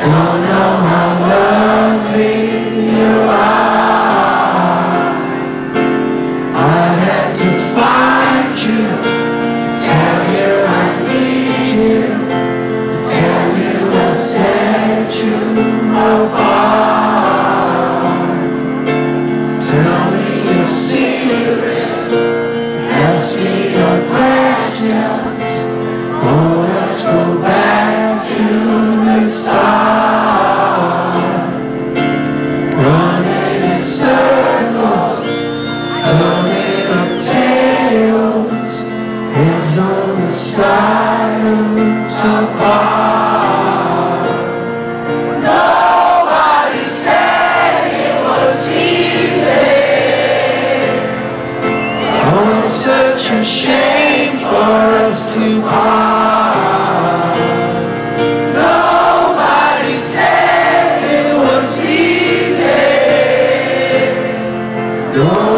Don't know how lovely you are. I had to find you to tell you I need you, to tell you I set you apart. Tell me your secrets, ask me your questions. Oh, let's go back to the start. Running in circles, turning up tails, heads on the silence apart. Nobody said it was easy. Oh, it's such a shame for us to part. Nobody said it was easy. No.